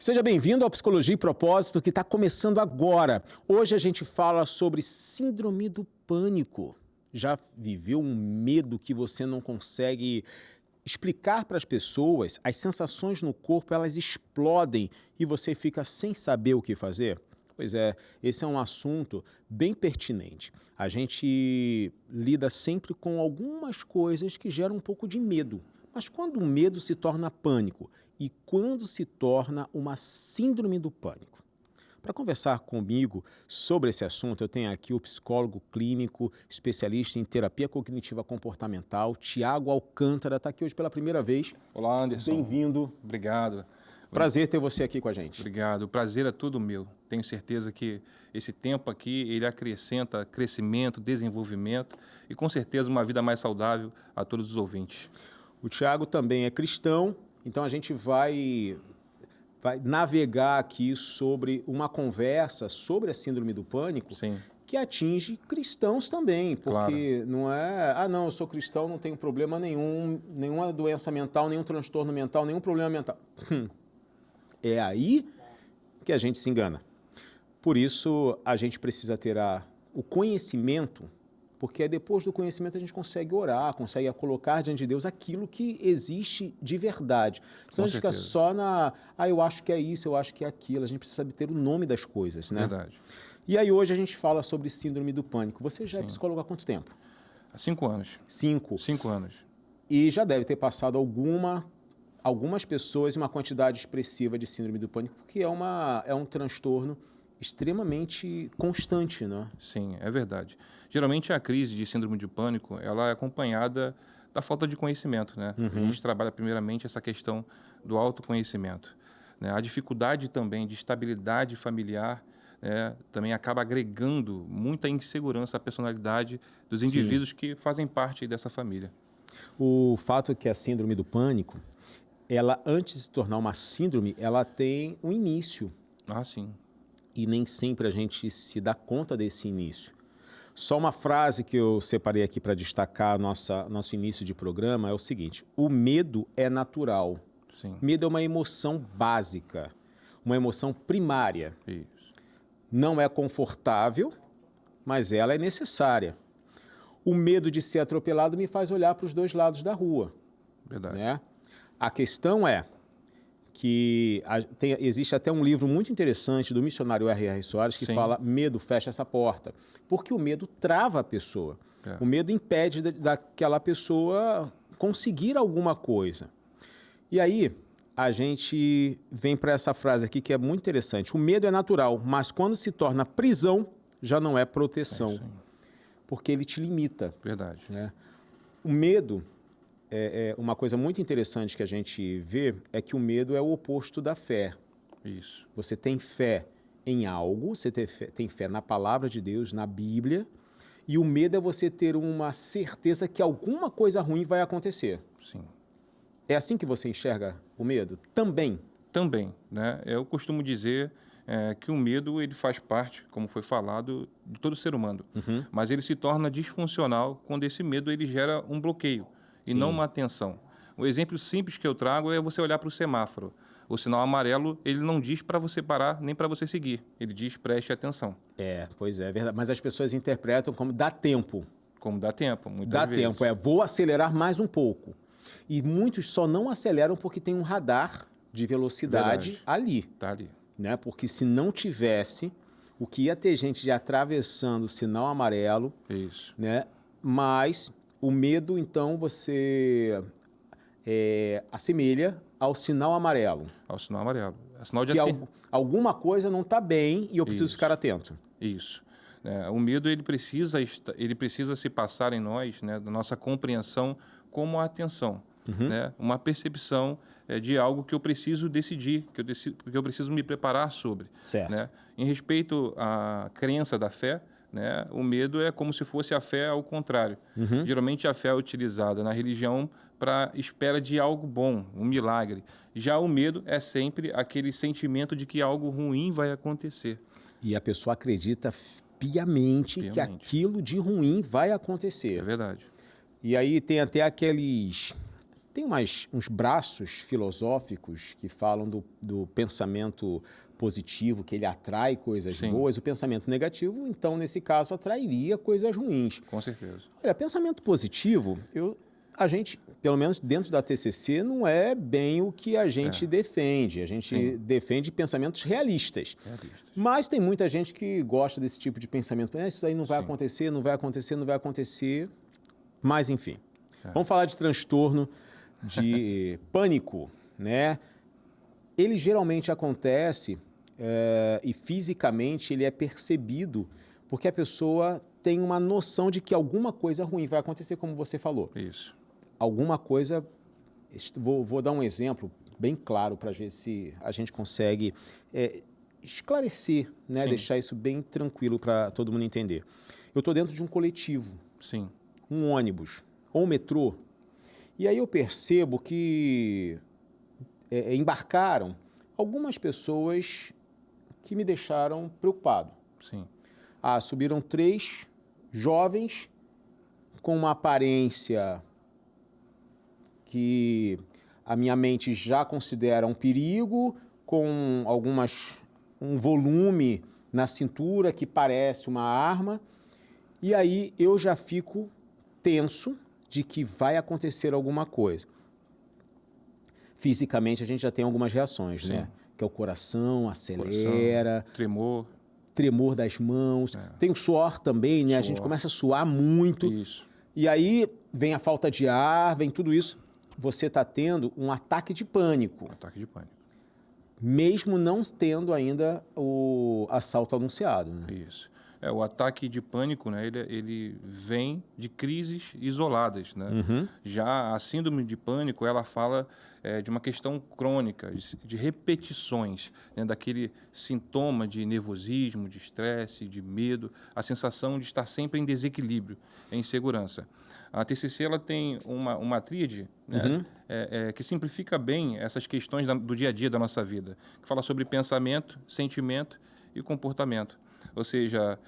Seja bem-vindo ao Psicologia e Propósito, que está começando agora. Hoje a gente fala sobre síndrome do pânico. Já viveu um medo que você não consegue explicar para as pessoas? As sensações no corpo, elas explodem e você fica sem saber o que fazer? Pois é, esse é um assunto bem pertinente. A gente lida sempre com algumas coisas que geram um pouco de medo. Mas quando o medo se torna pânico e quando se torna uma síndrome do pânico? Para conversar comigo sobre esse assunto, eu tenho aqui o psicólogo clínico, especialista em terapia cognitiva comportamental, Tiago Alcântara, está aqui hoje pela primeira vez. Olá, Anderson. Bem-vindo. Obrigado. Prazer ter você aqui com a gente. Obrigado. O prazer é todo meu. Tenho certeza que esse tempo aqui, ele acrescenta crescimento, desenvolvimento e, com certeza, uma vida mais saudável a todos os ouvintes. O Tiago também é cristão, então a gente vai navegar aqui sobre uma conversa sobre a síndrome do pânico. Sim. Que atinge cristãos também, porque Claro. não é, não, eu sou cristão, não tenho problema nenhum, nenhuma doença mental, nenhum transtorno mental, nenhum problema mental. É aí que a gente se engana. Por isso, a gente precisa ter o conhecimento, porque é depois do conhecimento a gente consegue orar, consegue colocar diante de Deus aquilo que existe de verdade. Senão a gente fica só eu acho que é isso, eu acho que é aquilo. A gente precisa saber ter o nome das coisas, né? Verdade. E aí hoje a gente fala sobre síndrome do pânico. Você já é psicólogo há quanto tempo? Há 5 anos. 5. 5 anos. E já deve ter passado algumas pessoas uma quantidade expressiva de síndrome do pânico, porque é um transtorno extremamente constante, né? Sim, é verdade. Geralmente a crise de síndrome de pânico, ela é acompanhada da falta de conhecimento, né? A gente trabalha primeiramente essa questão do autoconhecimento, né? A dificuldade também de estabilidade familiar, né, também acaba agregando muita insegurança à personalidade dos indivíduos que fazem parte dessa família. O fato é que a síndrome do pânico, ela antes de se tornar uma síndrome, ela tem um início. Ah, sim. E nem sempre a gente se dá conta desse início. Só uma frase que eu separei aqui para destacar nosso início de programa é o seguinte: o medo é natural. Sim. Medo é uma emoção básica, uma emoção primária. Isso. Não é confortável, mas ela é necessária. O medo de ser atropelado me faz olhar para os dois lados da rua. Verdade. Né? A questão é que existe até um livro muito interessante do missionário R.R. Soares que fala medo fecha essa porta, porque o medo trava a pessoa. O medo impede daquela pessoa conseguir alguma coisa. E aí a gente vem para essa frase aqui que é muito interessante. O medo é natural, mas quando se torna prisão, já não é proteção, porque ele te limita. Verdade. Né? O medo... uma coisa muito interessante que a gente vê é que o medo é o oposto da fé. Isso. Você tem fé em algo, você tem fé na palavra de Deus, na Bíblia, e o medo é você ter uma certeza que alguma coisa ruim vai acontecer. Sim. É assim que você enxerga o medo? Também. Também, né? Eu costumo dizer que o medo ele faz parte, como foi falado, de todo ser humano. Mas ele se torna disfuncional quando esse medo ele gera um bloqueio e não uma atenção. Um exemplo simples que eu trago é você olhar para o semáforo. O sinal amarelo, ele não diz para você parar nem para você seguir. Ele diz preste atenção. Pois é verdade. Mas as pessoas interpretam como dá tempo. Como dá tempo, muitas dá vezes. Dá tempo, vou acelerar mais um pouco. E muitos só não aceleram porque tem um radar de velocidade ali. Tá ali. Né? Porque se não tivesse, o que ia ter gente já atravessando o sinal amarelo. Isso. Né? Mas o medo, então, você assemelha ao sinal amarelo. Ao sinal amarelo. É sinal de alguma coisa não está bem e eu preciso ficar atento. Isso. O medo ele precisa se passar em nós, né, da nossa compreensão como a atenção. Né? Uma percepção de algo que eu preciso decidir, que eu preciso me preparar sobre. Certo. Né? Em respeito à crença da fé, né, o medo é como se fosse a fé ao contrário. Geralmente a fé é utilizada na religião para espera de algo bom, um milagre. Já o medo é sempre aquele sentimento de que algo ruim vai acontecer. E a pessoa acredita piamente que aquilo de ruim vai acontecer. É verdade. E aí tem até Tem uns braços filosóficos que falam do pensamento positivo, que ele atrai coisas boas. O pensamento negativo, então, nesse caso, atrairia coisas ruins. Com certeza. Olha, pensamento positivo, a gente, pelo menos dentro da TCC, não é bem o que a gente defende. A gente defende pensamentos realistas. Mas tem muita gente que gosta desse tipo de pensamento. Isso aí não vai acontecer, não vai acontecer, não vai acontecer. Mas, enfim. Vamos falar de transtorno de pânico, né? Ele geralmente acontece e fisicamente ele é percebido porque a pessoa tem uma noção de que alguma coisa ruim vai acontecer, como você falou. Isso. Alguma coisa... Vou dar um exemplo bem claro para ver se a gente consegue esclarecer, né? Deixar isso bem tranquilo para todo mundo entender. Eu estou dentro de um coletivo, um ônibus ou um metrô, e aí eu percebo que embarcaram algumas pessoas que me deixaram preocupado. Subiram 3 jovens com uma aparência que a minha mente já considera um perigo, com um volume na cintura que parece uma arma, e aí eu já fico tenso de que vai acontecer alguma coisa. Fisicamente a gente já tem algumas reações, né? Que é o coração acelera, tremor das mãos, tem o suor também, né? A gente começa a suar muito. E aí vem a falta de ar, vem tudo isso. Você está tendo um ataque de pânico. Mesmo não tendo ainda o assalto anunciado. Né? Isso. O ataque de pânico, né, ele vem de crises isoladas. Né? Já a síndrome de pânico, ela fala de uma questão crônica, de repetições, né, daquele sintoma de nervosismo, de estresse, de medo, a sensação de estar sempre em desequilíbrio, em insegurança. A TCC ela tem uma tríade, né, que simplifica bem essas questões do dia a dia da nossa vida, que fala sobre pensamento, sentimento e comportamento. Ou seja,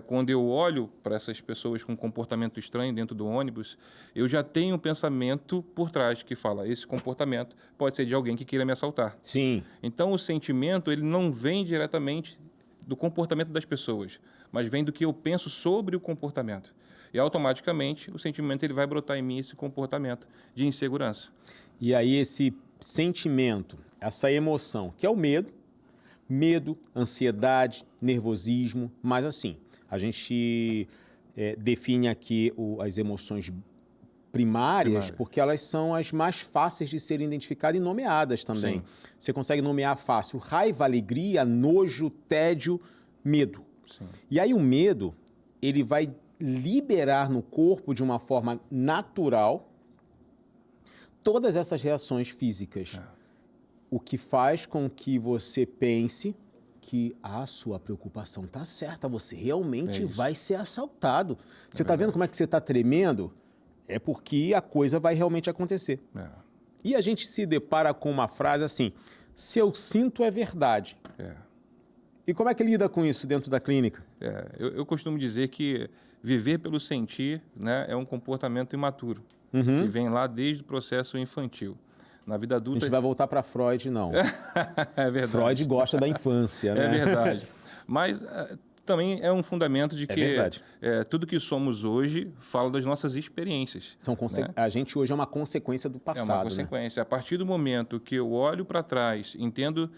quando eu olho para essas pessoas com comportamento estranho dentro do ônibus, eu já tenho um pensamento por trás que fala, esse comportamento pode ser de alguém que queira me assaltar. Então, o sentimento ele não vem diretamente do comportamento das pessoas, mas vem do que eu penso sobre o comportamento. E, automaticamente, o sentimento ele vai brotar em mim esse comportamento de insegurança. E aí, esse sentimento, essa emoção, que é o medo, ansiedade, nervosismo, mas assim, a gente define aqui as emoções primárias porque elas são as mais fáceis de serem identificadas e nomeadas também. Você consegue nomear fácil raiva, alegria, nojo, tédio, medo. E aí o medo, ele vai liberar no corpo de uma forma natural todas essas reações físicas. O que faz com que você pense que a sua preocupação está certa, você realmente vai ser assaltado. Você está vendo como é que você está tremendo? É porque a coisa vai realmente acontecer. E a gente se depara com uma frase assim, se eu sinto é verdade. E como é que lida com isso dentro da clínica? Eu costumo dizer que viver pelo sentir, né, é um comportamento imaturo, que vem lá desde o processo infantil. Na vida adulta... A gente vai voltar para Freud, não. É verdade. Freud gosta da infância, né? É verdade. Mas também é um fundamento de que tudo que somos hoje fala das nossas experiências. Né? A gente hoje é uma consequência do passado. É uma consequência. Né? A partir do momento que eu olho para trás, entendo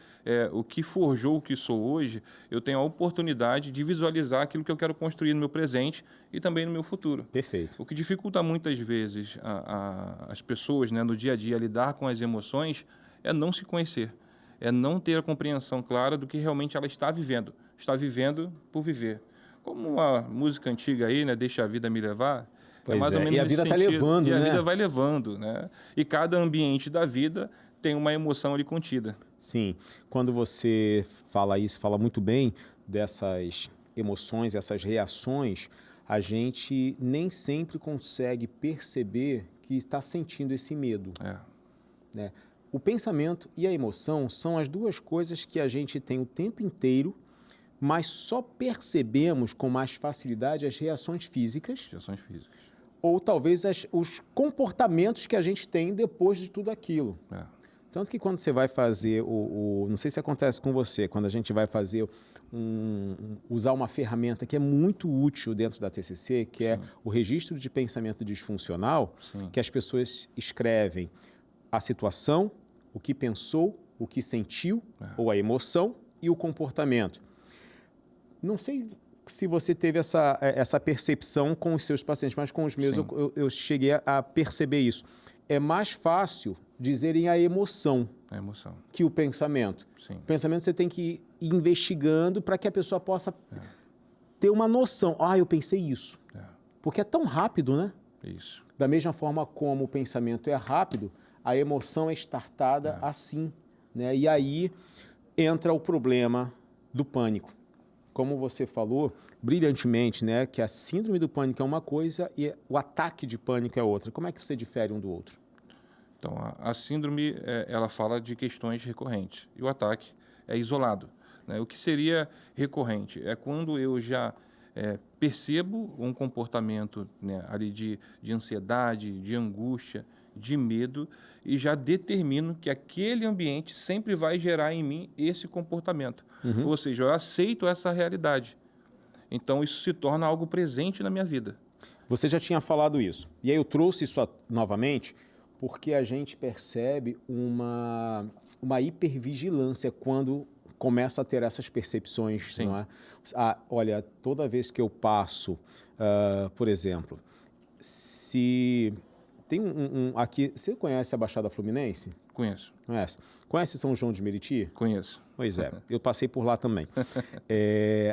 o que forjou o que sou hoje, eu tenho a oportunidade de visualizar aquilo que eu quero construir no meu presente e também no meu futuro. Perfeito. O que dificulta muitas vezes as pessoas, né, no dia a dia lidar com as emoções é não se conhecer, é não ter a compreensão clara do que realmente ela está vivendo por viver. Como uma música antiga aí, né, Deixa a Vida Me Levar, mais ou menos e a vida está levando, e né? a vida vai levando, né? E cada ambiente da vida tem uma emoção ali contida. Sim, quando você fala isso, fala muito bem dessas emoções, essas reações, a gente nem sempre consegue perceber que está sentindo esse medo. Né? O pensamento e a emoção são as duas coisas que a gente tem o tempo inteiro, mas só percebemos com mais facilidade as reações físicas. ou talvez os comportamentos que a gente tem depois de tudo aquilo. Tanto que quando você vai fazer não sei se acontece com você, quando a gente vai fazer usar uma ferramenta que é muito útil dentro da TCC, que é o registro de pensamento disfuncional, que as pessoas escrevem a situação, o que pensou, o que sentiu, ou a emoção e o comportamento. Não sei se você teve essa percepção com os seus pacientes, mas com os meus eu cheguei a perceber isso. É mais fácil dizerem a emoção que o pensamento. O pensamento você tem que ir investigando para que a pessoa possa ter uma noção. Eu pensei isso. Porque é tão rápido, né? Isso. Da mesma forma como o pensamento é rápido, a emoção é startada assim, né? E aí entra o problema do pânico. Como você falou brilhantemente, né, que a síndrome do pânico é uma coisa e o ataque de pânico é outra. Como é que você difere um do outro? Então, a síndrome, ela fala de questões recorrentes e o ataque é isolado, né? O que seria recorrente é quando eu já percebo um comportamento, né, ali de ansiedade, de angústia, de medo e já determino que aquele ambiente sempre vai gerar em mim esse comportamento. Ou seja, eu aceito essa realidade. Então, isso se torna algo presente na minha vida. Você já tinha falado isso. E aí eu trouxe isso novamente porque a gente percebe uma hipervigilância quando começa a ter essas percepções. Não é? Olha, toda vez que eu passo, por exemplo, se tem aqui... Você conhece a Baixada Fluminense? Conheço. Conhece São João de Meriti? Conheço. Pois é, eu passei por lá também.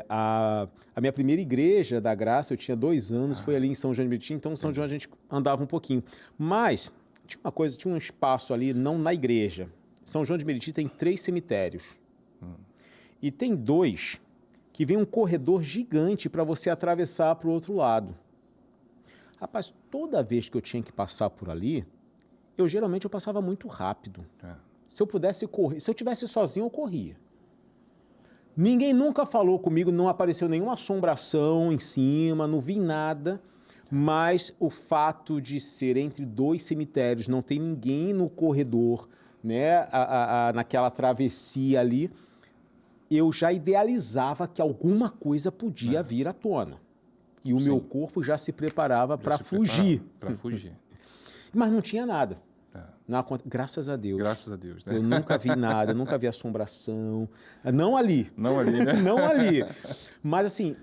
A minha primeira igreja da Graça, eu tinha 2 anos, foi ali em São João de Meriti, então São João a gente andava um pouquinho. Mas tinha um espaço ali, não na igreja. São João de Meriti tem 3 cemitérios. E tem 2 que vem um corredor gigante para você atravessar para o outro lado. Rapaz, toda vez que eu tinha que passar por ali, geralmente eu passava muito rápido. Se eu pudesse correr, se eu tivesse sozinho, eu corria. Ninguém nunca falou comigo, não apareceu nenhuma assombração em cima, não vi nada. Mas o fato de ser entre 2 cemitérios, não tem ninguém no corredor, né, naquela travessia ali, eu já idealizava que alguma coisa podia vir à tona. E o meu corpo já se preparava para fugir. Mas não tinha nada. Graças a Deus. Graças a Deus, né? Eu nunca vi nada, nunca vi assombração. Não ali. Não ali, né? Não ali. Mas assim,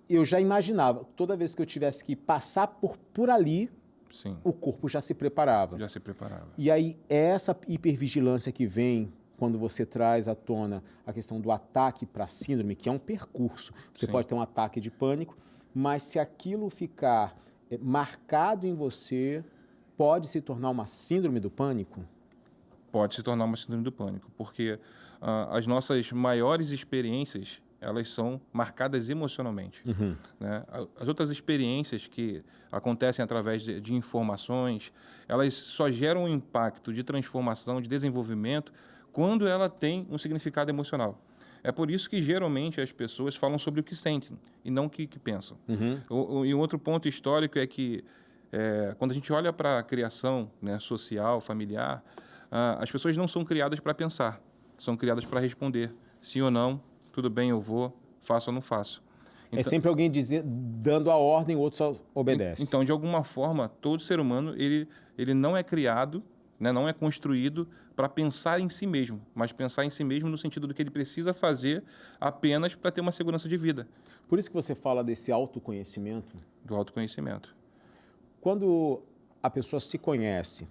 eu já imaginava, toda vez que eu tivesse que passar por ali, o corpo já se preparava. Já se preparava. E aí, essa hipervigilância que vem quando você traz à tona a questão do ataque para a síndrome, que é um percurso. Você pode ter um ataque de pânico, mas se aquilo ficar marcado em você, pode se tornar uma síndrome do pânico? Pode se tornar uma síndrome do pânico, porque as nossas maiores experiências, elas são marcadas emocionalmente. Né? As outras experiências que acontecem através de informações, elas só geram um impacto de transformação, de desenvolvimento, quando ela tem um significado emocional. É por isso que, geralmente, as pessoas falam sobre o que sentem e não o que pensam. E um outro ponto histórico é que, quando a gente olha para a criação, né, social, familiar, as pessoas não são criadas para pensar, são criadas para responder sim ou não, tudo bem, eu vou, faço ou não faço. Então, é sempre alguém dando a ordem, o outro só obedece. Então, de alguma forma, todo ser humano ele não é criado, né, não é construído para pensar em si mesmo, mas pensar em si mesmo no sentido do que ele precisa fazer apenas para ter uma segurança de vida. Por isso que você fala desse autoconhecimento? Do autoconhecimento. Quando a pessoa se conhece,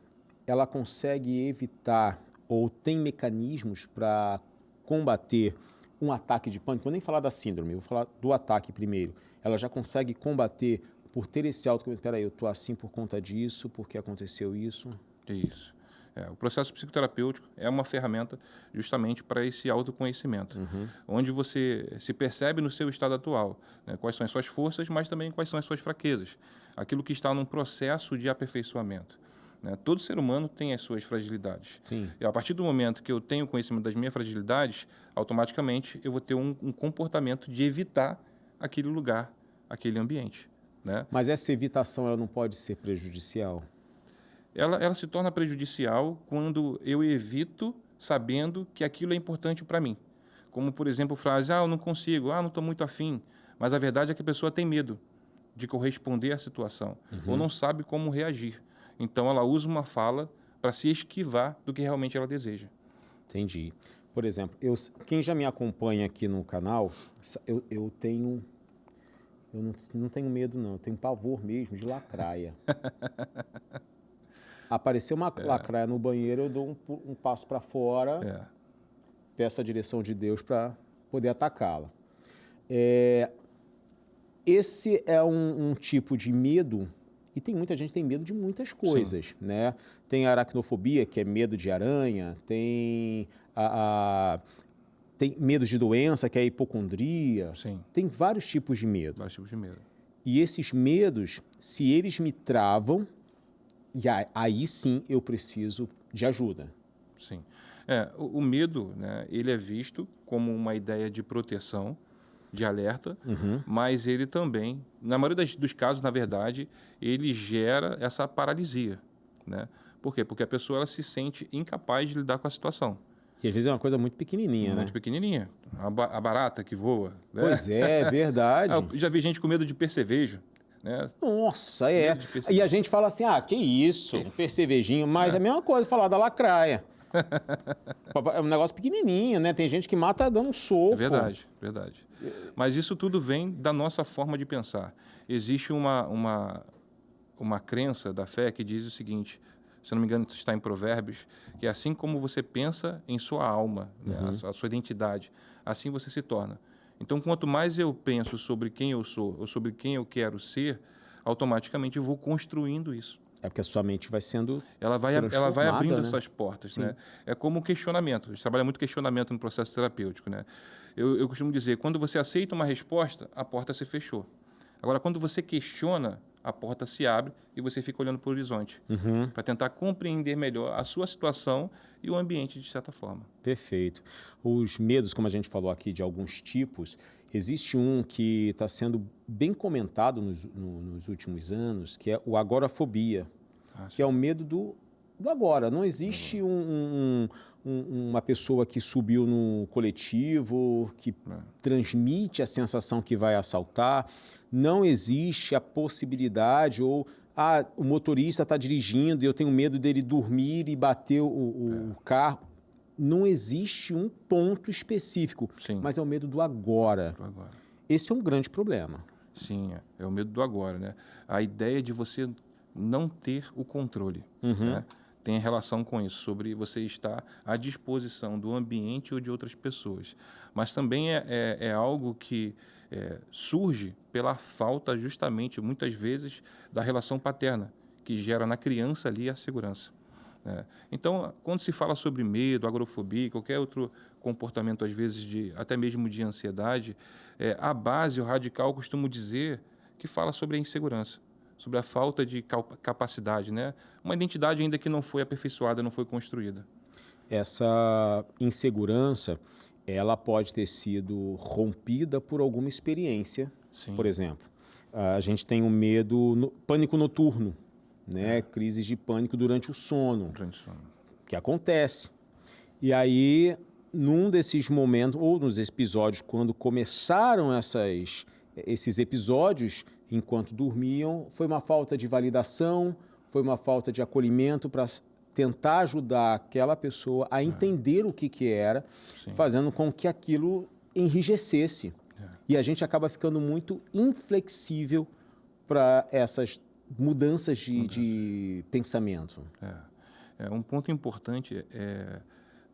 ela consegue evitar ou tem mecanismos para combater um ataque de pânico? Vou nem falar da síndrome, vou falar do ataque primeiro. Ela já consegue combater por ter esse autoconhecimento? Espera aí, eu estou assim por conta disso, porque aconteceu isso? Isso. O processo psicoterapêutico é uma ferramenta justamente para esse autoconhecimento, onde você se percebe no seu estado atual, né, quais são as suas forças, mas também quais são as suas fraquezas, aquilo que está num processo de aperfeiçoamento. Né? Todo ser humano tem as suas fragilidades. Sim. E a partir do momento que eu tenho conhecimento das minhas fragilidades, automaticamente eu vou ter um comportamento de evitar aquele lugar, aquele ambiente. né? Mas essa evitação ela não pode ser prejudicial? Ela se torna prejudicial quando eu evito sabendo que aquilo é importante para mim. Como, por exemplo, frase, eu não consigo, não estou muito afim. Mas a verdade é que a pessoa tem medo de corresponder à situação, ou não sabe como reagir. Então, ela usa uma fala para se esquivar do que realmente ela deseja. Entendi. Por exemplo, quem já me acompanha aqui no canal, eu tenho... Eu não tenho medo, não. Eu tenho pavor mesmo de lacraia. Apareceu uma lacraia no banheiro, eu dou um passo para fora, peço a direção de Deus para poder atacá-la. Esse é um tipo de medo, e tem muita gente que tem medo de muitas coisas, né? Tem a aracnofobia, que é medo de aranha, tem tem medo de doença, que é a hipocondria. Sim. Tem vários tipos de medo. Vários tipos de medo. E esses medos, se eles me travam, e aí sim eu preciso de ajuda. Sim. O medo, né, ele é visto como uma ideia de proteção, de alerta, mas ele também, na maioria dos casos, na verdade, ele gera essa paralisia, né? Por quê? Porque a pessoa ela se sente incapaz de lidar com a situação. E às vezes é uma coisa muito pequenininha, Muito pequenininha. A barata que voa. Né? Pois é, verdade. Eu já vi gente com medo de percevejo. Né? Nossa, E a gente fala assim, que isso, um percevejinho, mas é a mesma coisa falar da lacraia. É um negócio pequenininho, né? Tem gente que mata dando um soco. Verdade. Mas isso tudo vem da nossa forma de pensar. Existe uma crença da fé que diz o seguinte, se não me engano, está em Provérbios, que assim como você pensa em sua alma, né, a sua identidade, assim você se torna. Então, quanto mais eu penso sobre quem eu sou ou sobre quem eu quero ser, automaticamente eu vou construindo isso. É porque a sua mente vai sendo ela vai abrindo, né, essas portas. Sim. Né? É como questionamento. A gente trabalha muito questionamento no processo terapêutico. Né? Eu costumo dizer, quando você aceita uma resposta, a porta se fechou. Agora, quando você questiona, a porta se abre e você fica olhando para o horizonte para tentar compreender melhor a sua situação e o ambiente, de certa forma. Perfeito. Os medos, como a gente falou aqui, de alguns tipos, existe um que está sendo bem comentado nos últimos anos, que é o agorafobia, que é o medo do agora. Não existe uma pessoa que subiu no coletivo, que transmite a sensação que vai assaltar. Não existe a possibilidade ou o motorista está dirigindo e eu tenho medo dele dormir e bater o carro. Não existe um ponto específico, mas é o medo do agora. Esse é um grande problema. Sim, é o medo do agora, né? A ideia de você não ter o controle, né? Tem relação com isso, sobre você estar à disposição do ambiente ou de outras pessoas. Mas também é algo que surge pela falta, justamente, muitas vezes, da relação paterna, que gera na criança ali a segurança. Então, quando se fala sobre medo, agorafobia, qualquer outro comportamento, às vezes, até mesmo de ansiedade, a base, o radical, costumo dizer que fala sobre a insegurança, sobre a falta de capacidade, né? Uma identidade ainda que não foi aperfeiçoada, não foi construída. Essa insegurança, ela pode ter sido rompida por alguma experiência. Sim. Por exemplo, a gente tem um medo, pânico noturno, né? Crises de pânico durante o sono, que acontece. E aí, num desses momentos, ou nos episódios, quando começaram esses episódios, enquanto dormiam, foi uma falta de validação, foi uma falta de acolhimento para tentar ajudar aquela pessoa a entender o que era, fazendo com que aquilo enrijecesse. E a gente acaba ficando muito inflexível para essas mudanças de pensamento. Um ponto importante é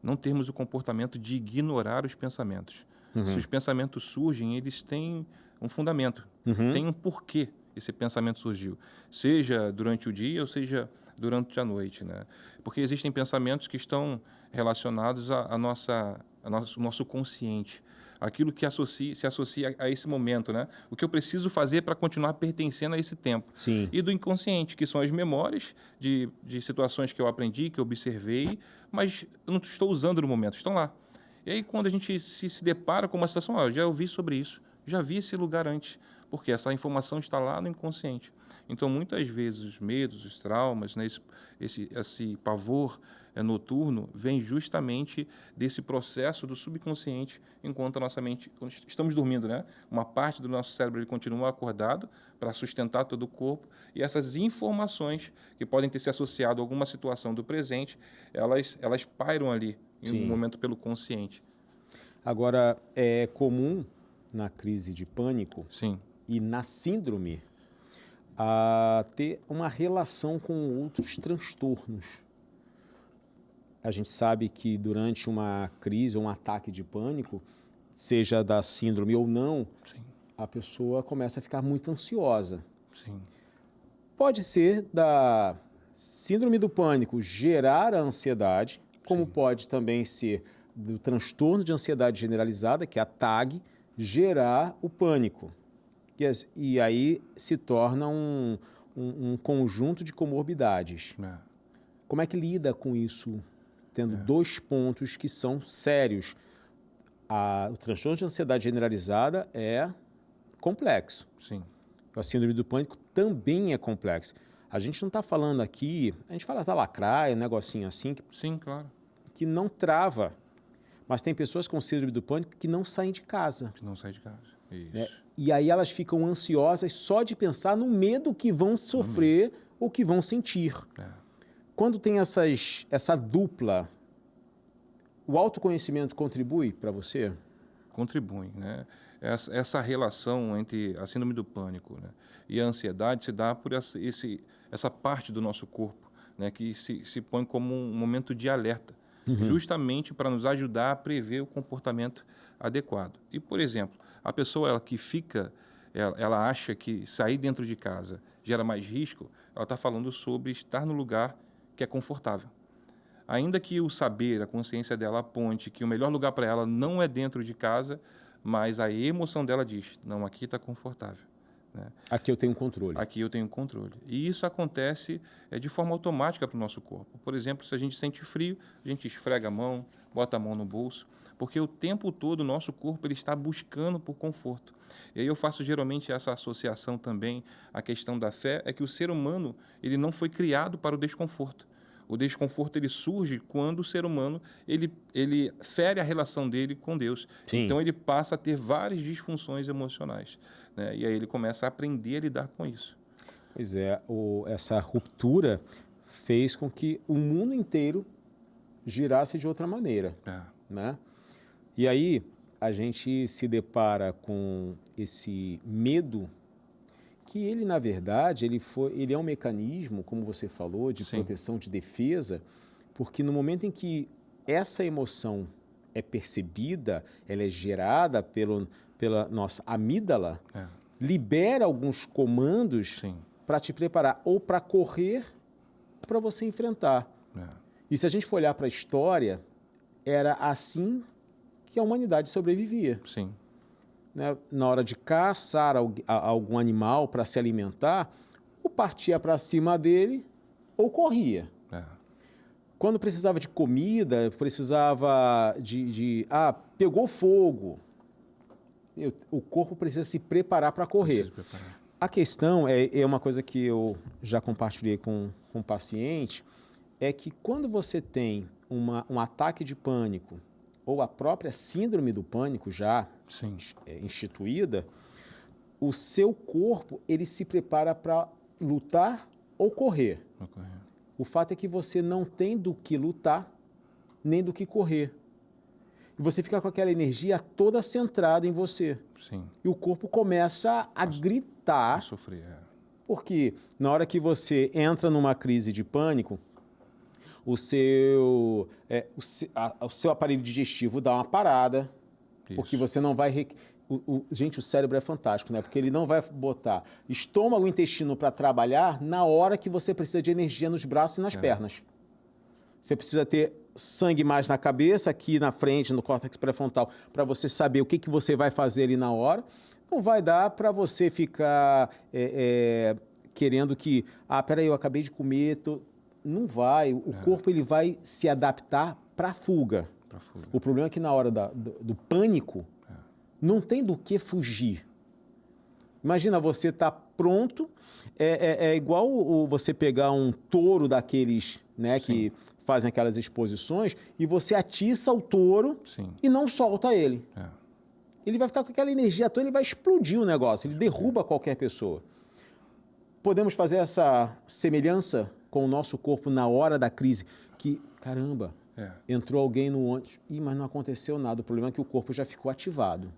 não termos o comportamento de ignorar os pensamentos. Se os pensamentos surgem, eles têm um fundamento, tem um porquê esse pensamento surgiu, seja durante o dia ou seja durante a noite, né? Porque existem pensamentos que estão relacionados ao nosso consciente, aquilo que se associa a esse momento, né? O que eu preciso fazer para continuar pertencendo a esse tempo. Sim. E do inconsciente, que são as memórias de situações que eu aprendi, que eu observei, mas eu não estou usando no momento, estão lá. E aí, quando a gente se depara com uma situação, eu já ouvi sobre isso, já vi esse lugar antes, porque essa informação está lá no inconsciente. Então, muitas vezes, os medos, os traumas, né, esse pavor noturno vem justamente desse processo do subconsciente, enquanto a nossa mente, quando estamos dormindo, né, uma parte do nosso cérebro ele continua acordado para sustentar todo o corpo, e essas informações que podem ter se associado a alguma situação do presente, elas pairam ali em um momento pelo consciente. Agora, é comum na crise de pânico Sim. e na síndrome a ter uma relação com outros transtornos. A gente sabe que durante uma crise ou um ataque de pânico, seja da síndrome ou não, Sim. a pessoa começa a ficar muito ansiosa. Sim. Pode ser da síndrome do pânico gerar a ansiedade, como Sim. pode também ser do transtorno de ansiedade generalizada, que é a TAG, gerar o pânico. E aí se torna um conjunto de comorbidades. Como é que lida com isso, tendo dois pontos que são sérios? O transtorno de ansiedade generalizada é complexo. Sim. A síndrome do pânico também é complexo. A gente não está falando aqui, a gente fala da lacraia, um negocinho assim, Sim, claro. que não trava. Mas tem pessoas com síndrome do pânico que não saem de casa. Que não saem de casa. Isso. Né? E aí elas ficam ansiosas só de pensar no medo que vão sofrer ou que vão sentir. Quando tem essa dupla, o autoconhecimento contribui para você? Contribui, né? Essa relação entre a síndrome do pânico, né, e a ansiedade se dá por essa parte do nosso corpo, né, que se põe como um momento de alerta, justamente para nos ajudar a prever o comportamento adequado. E, por exemplo, a pessoa ela acha que sair dentro de casa gera mais risco, ela está falando sobre estar no lugar que é confortável. Ainda que o saber, a consciência dela aponte que o melhor lugar para ela não é dentro de casa, mas a emoção dela diz, não, aqui está confortável. Né? Aqui eu tenho controle. Aqui eu tenho controle. E isso acontece de forma automática para o nosso corpo. Por exemplo, se a gente sente frio, a gente esfrega a mão, bota a mão no bolso, porque o tempo todo o nosso corpo ele está buscando por conforto. E aí eu faço geralmente essa associação também à questão da fé, é que o ser humano ele não foi criado para o desconforto. O desconforto ele surge quando o ser humano ele fere a relação dele com Deus. Sim. Então ele passa a ter várias disfunções emocionais, né? E aí ele começa a aprender a lidar com isso. Pois é, essa ruptura fez com que o mundo inteiro girasse de outra maneira, né? E aí a gente se depara com esse medo que ele, na verdade, ele é um mecanismo, como você falou, de proteção, de defesa, porque no momento em que essa emoção é percebida, ela é gerada pela nossa amígdala, libera alguns comandos para te preparar ou para correr ou para você enfrentar. E se a gente for olhar para a história, era assim que a humanidade sobrevivia. Sim. Né? Na hora de caçar algum animal para se alimentar, ou partia para cima dele ou corria. Quando precisava de comida, precisava pegou fogo, o corpo precisa se preparar para correr. A questão é uma coisa que eu já compartilhei com o paciente, é que quando você tem um ataque de pânico ou a própria síndrome do pânico já instituída, o seu corpo ele se prepara para lutar ou correr. O fato é que você não tem do que lutar nem do que correr. E você fica com aquela energia toda centrada em você. E o corpo começa a gritar. A sofrer. Porque na hora que você entra numa crise de pânico, o seu aparelho digestivo dá uma parada, porque você não vai... Gente, o cérebro é fantástico, né? Porque ele não vai botar estômago e intestino para trabalhar na hora que você precisa de energia nos braços e nas pernas. Você precisa ter sangue mais na cabeça, aqui na frente, no córtex pré-frontal, para você saber o que você vai fazer ali na hora. Não vai dar para você ficar querendo que... peraí, eu acabei de comer... Não vai. O corpo ele vai se adaptar para a fuga. O problema é que na hora do pânico, não tem do que fugir. Imagina, você tá pronto, é igual você pegar um touro daqueles, né, que fazem aquelas exposições, e você atiça o touro e não solta ele. Ele vai ficar com aquela energia toda, ele vai explodir o negócio, ele derruba qualquer pessoa. Podemos fazer essa semelhança com o nosso corpo na hora da crise, que, caramba, entrou alguém no ônibus, mas não aconteceu nada, o problema é que o corpo já ficou ativado.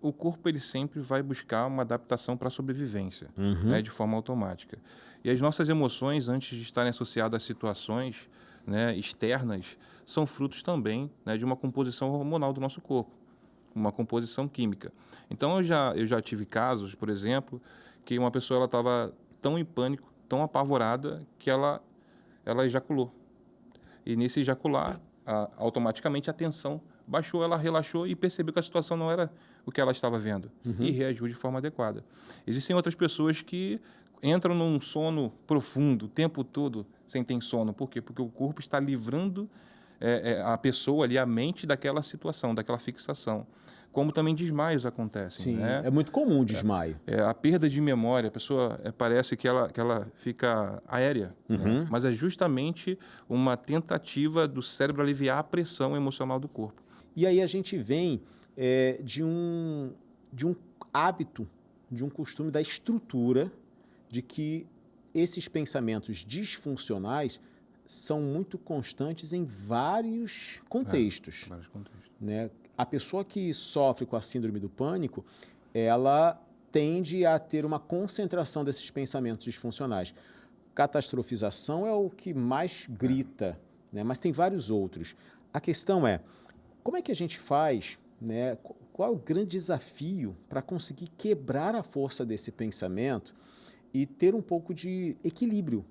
O corpo ele sempre vai buscar uma adaptação para a sobrevivência, né, de forma automática. E as nossas emoções, antes de estarem associadas a situações, né, externas, são frutos também, né, de uma composição hormonal do nosso corpo, uma composição química. Então, eu já tive casos, por exemplo, que uma pessoa estava tão em pânico, tão apavorada, que ela ejaculou. E nesse ejacular, automaticamente a tensão baixou, ela relaxou e percebeu que a situação não era o que ela estava vendo e reagiu de forma adequada. Existem outras pessoas que entram num sono profundo o tempo todo sem ter sono. Por quê? Porque o corpo está livrando a pessoa ali, a mente, daquela situação, daquela fixação. Como também desmaios acontecem. Sim, né? É muito comum o desmaio. A perda de memória, a pessoa parece que ela fica aérea, né? Mas é justamente uma tentativa do cérebro aliviar a pressão emocional do corpo. E aí a gente vem de um hábito, de um costume da estrutura, de que esses pensamentos disfuncionais são muito constantes em vários contextos. Vários contextos. Né? A pessoa que sofre com a síndrome do pânico, ela tende a ter uma concentração desses pensamentos disfuncionais. Catastrofização é o que mais grita, né? Mas tem vários outros. A questão é, como é que a gente faz, né? Qual é o grande desafio para conseguir quebrar a força desse pensamento e ter um pouco de equilíbrio?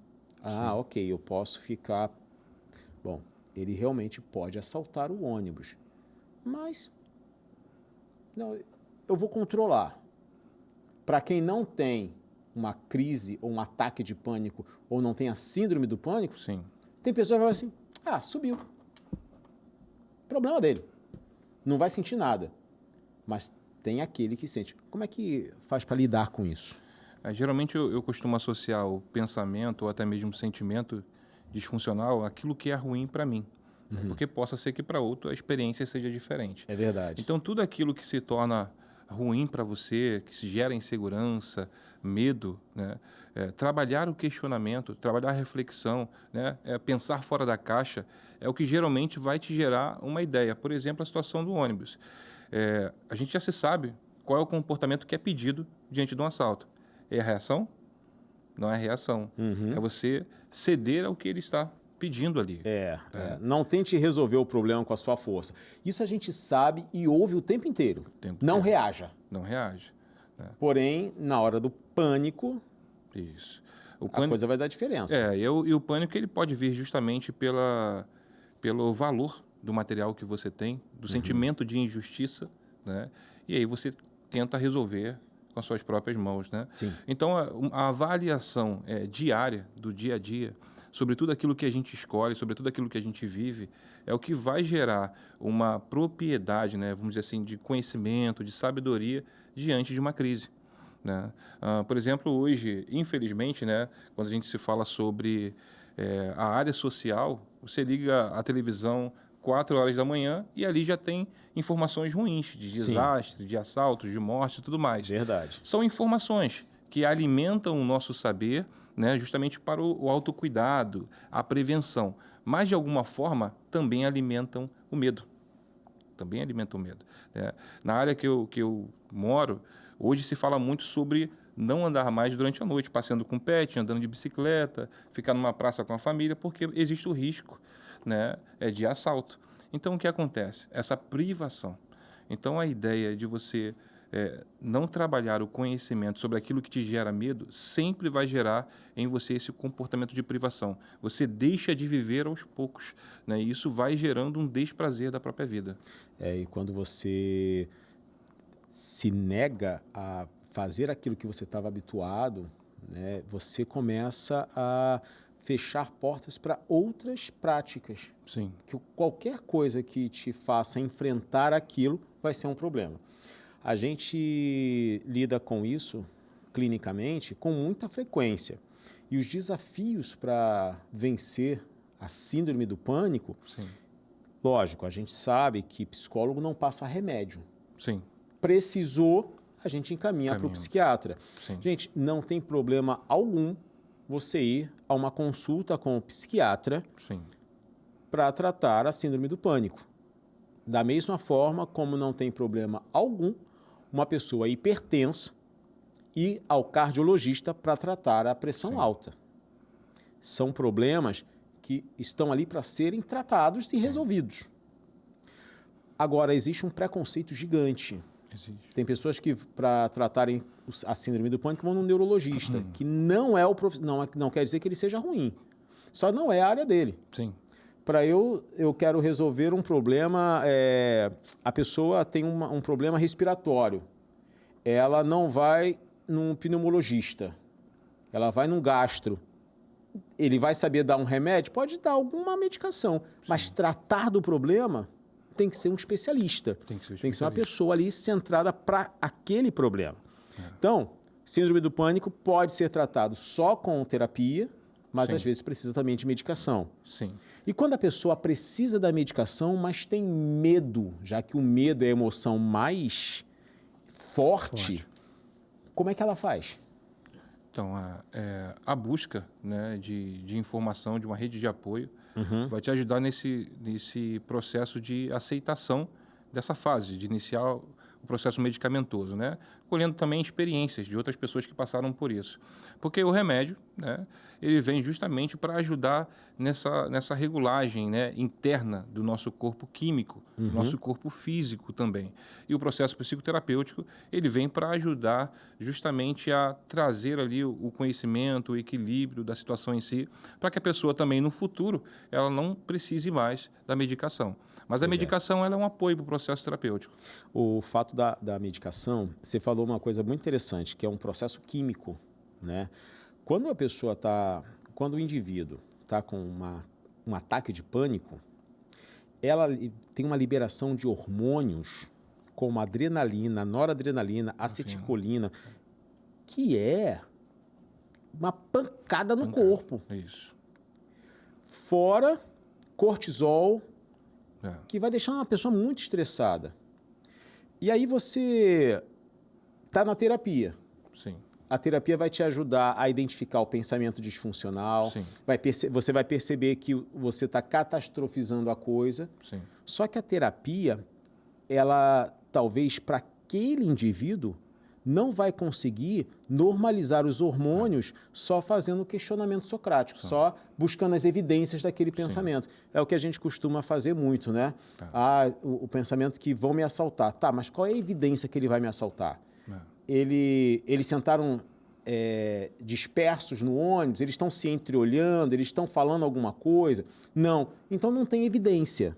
Ok, eu posso ficar... Bom, ele realmente pode assaltar o ônibus, mas não, eu vou controlar. Para quem não tem uma crise ou um ataque de pânico ou não tem a síndrome do pânico, tem pessoas que falam assim, subiu. Problema dele. Não vai sentir nada. Mas tem aquele que sente. Como é que faz para lidar com isso? Geralmente eu costumo associar o pensamento ou até mesmo o sentimento disfuncional àquilo que é ruim para mim. Porque possa ser que para outro a experiência seja diferente. É verdade. Então, tudo aquilo que se torna ruim para você, que se gera insegurança, medo, né? Trabalhar o questionamento, trabalhar a reflexão, né? Pensar fora da caixa, é o que geralmente vai te gerar uma ideia. Por exemplo, a situação do ônibus. A gente já se sabe qual é o comportamento que é pedido diante de um assalto. É a reação? Não é a reação. É você ceder ao que ele está pedindo ali. Não tente resolver o problema com a sua força. Isso a gente sabe e ouve o tempo inteiro. Não reaja. Não reage. Porém, na hora do pânico, isso. A coisa vai dar diferença. E o pânico ele pode vir justamente pelo valor do material que você tem, do sentimento de injustiça, né? E aí você tenta resolver com as suas próprias mãos, né? Então, a avaliação diária, do dia a dia, sobre tudo aquilo que a gente escolhe, sobre tudo aquilo que a gente vive, é o que vai gerar uma propriedade, né, vamos dizer assim, de conhecimento, de sabedoria diante de uma crise. Né? Por exemplo, hoje, infelizmente, né, quando a gente se fala sobre a área social, você liga a televisão 4 horas da manhã e ali já tem informações ruins de desastre, de assaltos, de morte e tudo mais. Verdade. São informações que alimentam o nosso saber, né, justamente para o autocuidado, a prevenção. Mas, de alguma forma, também alimentam o medo. Também alimentam o medo. Né? Na área que eu moro, hoje se fala muito sobre não andar mais durante a noite, passeando com pet, andando de bicicleta, ficar numa praça com a família, porque existe o risco, né, de assalto. Então, o que acontece? Essa privação. Então, a ideia de você não trabalhar o conhecimento sobre aquilo que te gera medo sempre vai gerar em você esse comportamento de privação. Você deixa de viver aos poucos, né? E isso vai gerando um desprazer da própria vida. E quando você se nega a fazer aquilo que você estava habituado, né, você começa a fechar portas para outras práticas. Que qualquer coisa que te faça enfrentar aquilo vai ser um problema. a gente lida com isso clinicamente com muita frequência. E os desafios para vencer a síndrome do pânico, Sim. lógico, a gente sabe que psicólogo não passa remédio. Sim. Precisou, a gente encaminha para o psiquiatra. Sim. Gente, não tem problema algum você ir a uma consulta com o psiquiatra para tratar a síndrome do pânico. Da mesma forma como não tem problema algum uma pessoa hipertensa ir ao cardiologista para tratar a pressão alta. São problemas que estão ali para serem tratados e resolvidos. Agora, existe um preconceito gigante. Existe. Tem pessoas que, para tratarem a síndrome do pânico, vão no neurologista, que não é o não quer dizer que ele seja ruim. Só não é a área dele. Sim. Para eu quero resolver um problema, a pessoa tem um problema respiratório. Ela não vai num pneumologista, ela vai num gastro. Ele vai saber dar um remédio? Pode dar alguma medicação, mas tratar do problema tem que ser um especialista. Tem que ser uma pessoa ali centrada para aquele problema. Então, síndrome do pânico pode ser tratado só com terapia, mas às vezes precisa também de medicação. Sim. E quando a pessoa precisa da medicação, mas tem medo, já que o medo é a emoção mais forte, como é que ela faz? Então, a busca, né, de informação, de uma rede de apoio, vai te ajudar nesse processo de aceitação dessa fase, de iniciar o processo medicamentoso, né? Colhendo também experiências de outras pessoas que passaram por isso. Porque o remédio, né, ele vem justamente para ajudar nessa regulagem, né, interna do nosso corpo químico, do nosso corpo físico também. E o processo psicoterapêutico, ele vem para ajudar justamente a trazer ali o conhecimento, o equilíbrio da situação em si, para que a pessoa também no futuro, ela não precise mais da medicação. Mas a medicação ela é um apoio para o processo terapêutico. O fato da medicação, você falou uma coisa muito interessante, que é um processo químico, né? Quando quando o indivíduo está com um ataque de pânico, ela tem uma liberação de hormônios como adrenalina, noradrenalina, acetilcolina, que é uma pancada no corpo. Isso. Fora cortisol, que vai deixar uma pessoa muito estressada. E aí você está na terapia. Sim. A terapia vai te ajudar a identificar o pensamento disfuncional. Sim. Você vai perceber que você está catastrofizando a coisa. Sim. Só que a terapia, ela talvez para aquele indivíduo não vai conseguir normalizar os hormônios só fazendo questionamento socrático, só buscando as evidências daquele pensamento. É o que a gente costuma fazer muito, né? O pensamento que vão me assaltar. Tá, mas qual é a evidência que ele vai me assaltar? Eles sentaram dispersos no ônibus, eles estão se entreolhando, eles estão falando alguma coisa? Não. Então não tem evidência.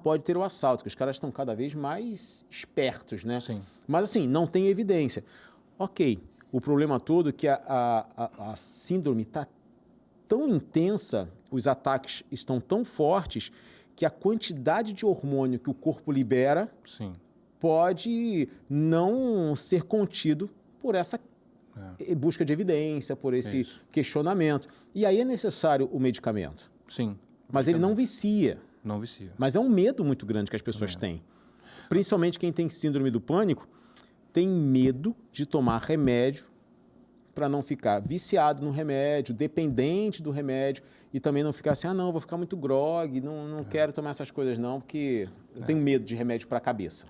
Pode ter o assalto, que os caras estão cada vez mais espertos, né? Sim. Mas assim, não tem evidência. Ok, o problema todo é que a síndrome está tão intensa, os ataques estão tão fortes, que a quantidade de hormônio que o corpo libera pode não ser contido por essa busca de evidência, por esse questionamento. E aí é necessário o medicamento. Sim. Mas ele não vicia. Não vicia. Mas é um medo muito grande que as pessoas têm. Principalmente quem tem síndrome do pânico, tem medo de tomar remédio para não ficar viciado no remédio, dependente do remédio, e também não ficar assim, não, vou ficar muito grogue, não quero tomar essas coisas não, porque eu tenho medo de remédio para a cabeça.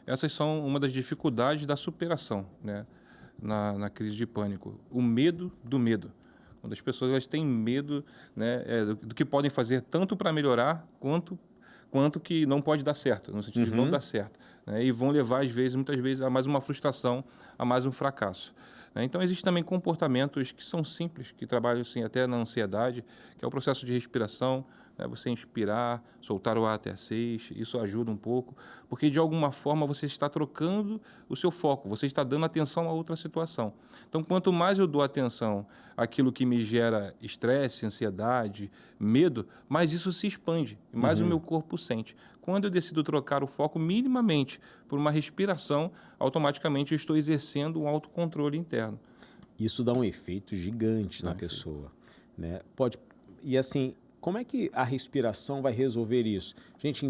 Essas são uma das dificuldades da superação, né, na crise de pânico. O medo do medo. Quando as pessoas elas têm medo, né, do que podem fazer tanto para melhorar quanto que não pode dar certo, no sentido de não dar certo, né, e vão levar muitas vezes a mais uma frustração, a mais um fracasso, né? Então existem também comportamentos que são simples, que trabalham assim, até na ansiedade, que é o processo de respiração, né? Você inspirar, soltar o ar até 6, isso ajuda um pouco, porque de alguma forma você está trocando o seu foco, você está dando atenção a outra situação. Então, quanto mais eu dou atenção àquilo que me gera estresse, ansiedade, medo, mais isso se expande, mais o meu corpo sente. Quando eu decido trocar o foco minimamente por uma respiração, automaticamente eu estou exercendo um autocontrole interno. Isso dá um efeito gigante na pessoa, né? E assim, como é que a respiração vai resolver isso? Gente,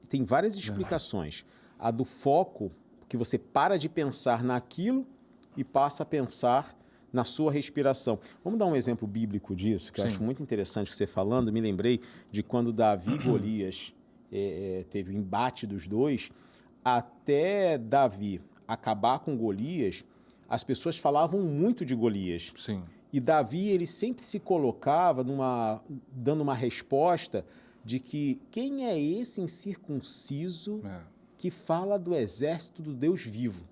tem várias explicações. A do foco, que você para de pensar naquilo e passa a pensar na sua respiração. Vamos dar um exemplo bíblico disso, que eu acho muito interessante que você falando. Me lembrei de quando Davi e Golias teve o embate dos dois. Até Davi acabar com Golias, as pessoas falavam muito de Golias. Sim. E Davi, ele sempre se colocava dando uma resposta de que quem é esse incircunciso que fala do exército do Deus vivo?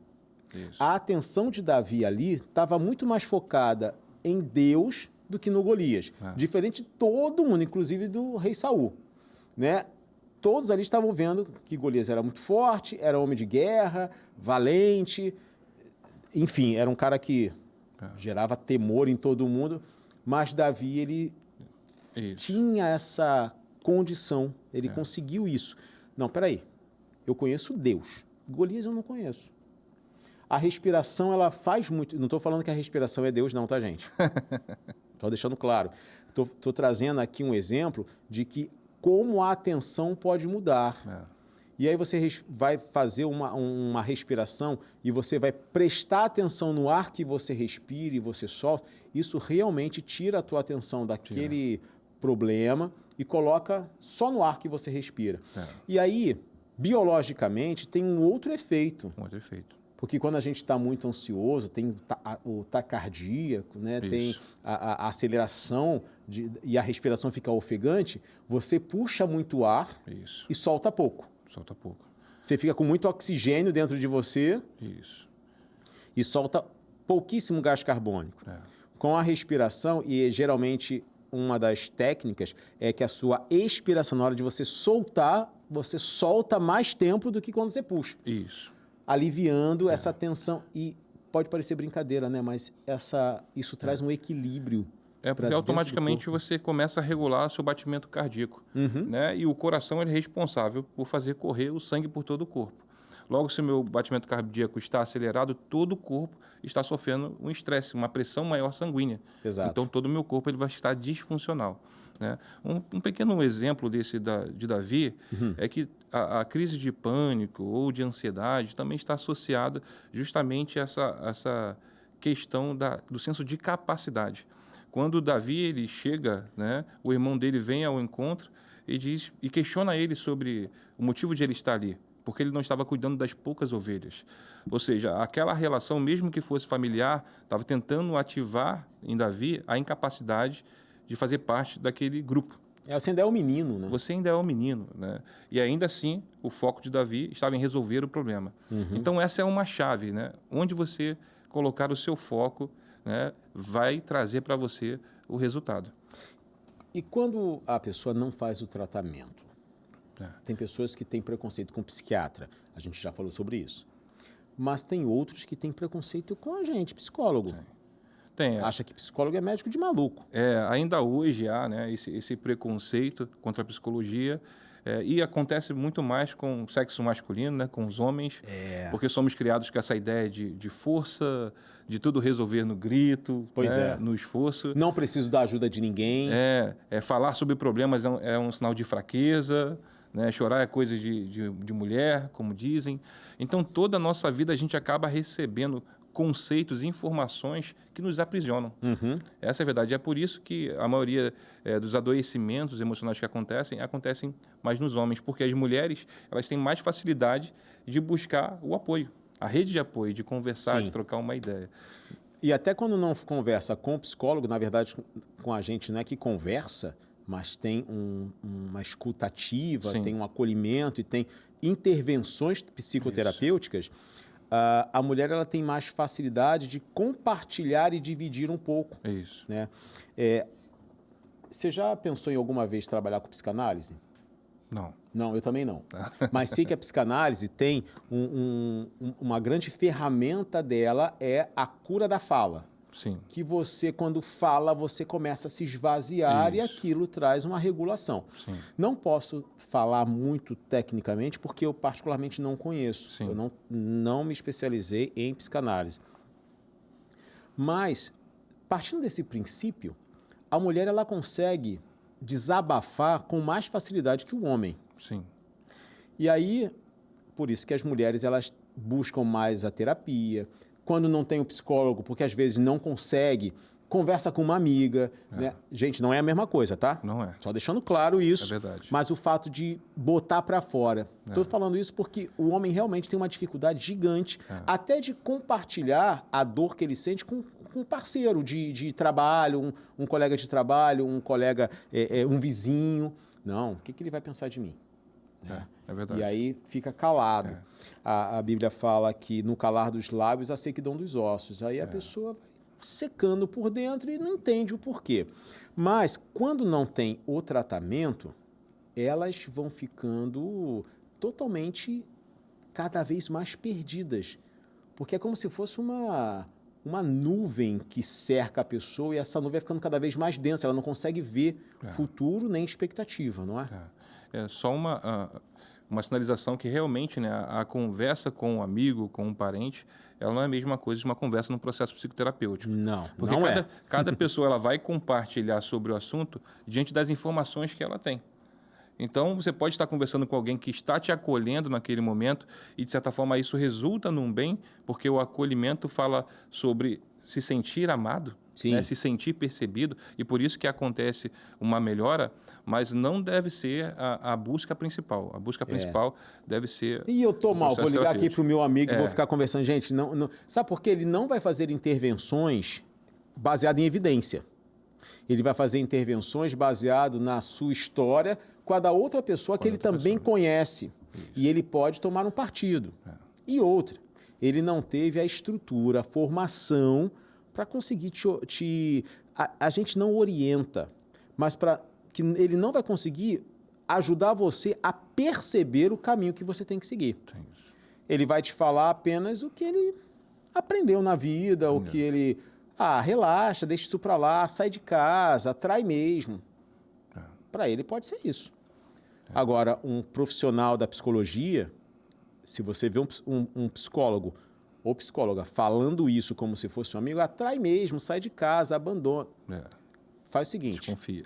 Isso. A atenção de Davi ali estava muito mais focada em Deus do que no Golias. Diferente de todo mundo, inclusive do rei Saul, né? Todos ali estavam vendo que Golias era muito forte, era homem de guerra, valente, enfim, era um cara que gerava temor em todo mundo, mas Davi, ele tinha essa condição, ele conseguiu isso. Não, peraí, eu conheço Deus, Golias eu não conheço. A respiração, ela faz muito, não estou falando que a respiração é Deus não, tá, gente? Estou deixando claro. Estou trazendo aqui um exemplo de que como a atenção pode mudar. E aí você vai fazer uma respiração e você vai prestar atenção no ar que você respira e você solta. Isso realmente tira a tua atenção daquele problema e coloca só no ar que você respira. E aí, biologicamente, tem um outro efeito. Um outro efeito. Porque quando a gente está muito ansioso, tem o taquicardíaco, né? Tem a aceleração e a respiração fica ofegante, você puxa muito ar e solta pouco. Solta pouco. Você fica com muito oxigênio dentro de você e solta pouquíssimo gás carbônico. Com a respiração, e geralmente uma das técnicas é que a sua expiração, na hora de você soltar, você solta mais tempo do que quando você puxa. Isso. Aliviando essa tensão. E pode parecer brincadeira, né? Mas isso traz um equilíbrio. Porque automaticamente você começa a regular seu batimento cardíaco. Né? E o coração ele é responsável por fazer correr o sangue por todo o corpo. Logo, se o meu batimento cardíaco está acelerado, todo o corpo está sofrendo um estresse, uma pressão maior sanguínea. Exato. Então, todo o meu corpo ele vai estar disfuncional. Né? Um pequeno exemplo desse de Davi é que a crise de pânico ou de ansiedade também está associada justamente a essa questão do senso de capacidade. Quando Davi ele chega, né, o irmão dele vem ao encontro e questiona ele sobre o motivo de ele estar ali, porque ele não estava cuidando das poucas ovelhas. Ou seja, aquela relação, mesmo que fosse familiar, estava tentando ativar em Davi a incapacidade de fazer parte daquele grupo. Você ainda é um menino, né? Você ainda é um menino, né? E ainda assim, o foco de Davi estava em resolver o problema. Então, essa é uma chave, né? Onde você colocar o seu foco, né, vai trazer para você o resultado. E quando a pessoa não faz o tratamento? Tem pessoas que têm preconceito com psiquiatra, a gente já falou sobre isso. Mas tem outros que têm preconceito com a gente, psicólogo. Acha que psicólogo é médico de maluco. Ainda hoje há, né, esse preconceito contra a psicologia. E acontece muito mais com o sexo masculino, né, com os homens, porque somos criados com essa ideia de força, de tudo resolver no grito, no esforço. Não preciso da ajuda de ninguém. Falar sobre problemas é um sinal de fraqueza, né? Chorar é coisa de mulher, como dizem. Então, toda a nossa vida a gente acaba recebendo conceitos e informações que nos aprisionam. Essa é a verdade. É por isso que a maioria dos adoecimentos emocionais que acontecem mais nos homens, porque as mulheres elas têm mais facilidade de buscar o apoio, a rede de apoio, de conversar, de trocar uma ideia. E até quando não conversa com o psicólogo, na verdade, com a gente não é que conversa, mas tem uma escuta ativa, tem um acolhimento e tem intervenções psicoterapêuticas. A mulher ela tem mais facilidade de compartilhar e dividir um pouco. Isso. Né? Você já pensou em alguma vez trabalhar com psicanálise? Não. Não, eu também não. Mas sei que a psicanálise tem uma grande ferramenta dela, é a cura da fala. Sim. Que você, quando fala, você começa a se esvaziar e Isso. aquilo traz uma regulação. Sim. Não posso falar muito tecnicamente porque eu particularmente não conheço. Sim. Eu não me especializei em psicanálise. Mas, partindo desse princípio, a mulher ela consegue desabafar com mais facilidade que o homem. Sim. E aí, por isso que as mulheres elas buscam mais a terapia. Quando não tem o psicólogo, porque às vezes não consegue, conversa com uma amiga. Né? Gente, não é a mesma coisa, tá? Não é. Só deixando claro isso. É verdade. Mas o fato de botar para fora. Estou falando isso porque o homem realmente tem uma dificuldade gigante, até de compartilhar a dor que ele sente com um parceiro de trabalho, um colega de trabalho, um colega, um vizinho. Não, o que ele vai pensar de mim? É verdade. E aí fica calado. A Bíblia fala que no calar dos lábios há sequidão dos ossos. Aí a pessoa vai secando por dentro e não entende o porquê. Mas quando não tem o tratamento, elas vão ficando totalmente cada vez mais perdidas. Porque é como se fosse uma nuvem que cerca a pessoa e essa nuvem vai ficando cada vez mais densa. Ela não consegue ver futuro nem expectativa, não é? É só uma sinalização que realmente, né, a conversa com um amigo, com um parente, ela não é a mesma coisa de uma conversa no processo psicoterapêutico. Não, porque não cada pessoa ela vai compartilhar sobre o assunto diante das informações que ela tem. Então, você pode estar conversando com alguém que está te acolhendo naquele momento e, de certa forma, isso resulta num bem, porque o acolhimento fala sobre se sentir amado, né, se sentir percebido, e por isso que acontece uma melhora, mas não deve ser a busca principal. A busca principal deve ser... E eu tô mal, vou ligar aqui para o meu amigo e vou É. ficar conversando. Gente, não... Sabe por quê? Ele não vai fazer intervenções baseadas em evidência. Ele vai fazer intervenções baseado na sua história com a da outra pessoa que ele também conhece. E ele pode tomar um partido. E outra, ele não teve a estrutura, a formação para conseguir a gente não orienta, mas que ele não vai conseguir ajudar você a perceber o caminho que você tem que seguir. Ele vai te falar apenas o que ele aprendeu na vida, o que ele... relaxa, deixa isso para lá, sai de casa, atrai mesmo. Para ele pode ser isso. Agora, um profissional da psicologia, se você vê um psicólogo ou psicóloga falando isso como se fosse um amigo, atrai mesmo, sai de casa, abandona. Faz o seguinte, Desconfia.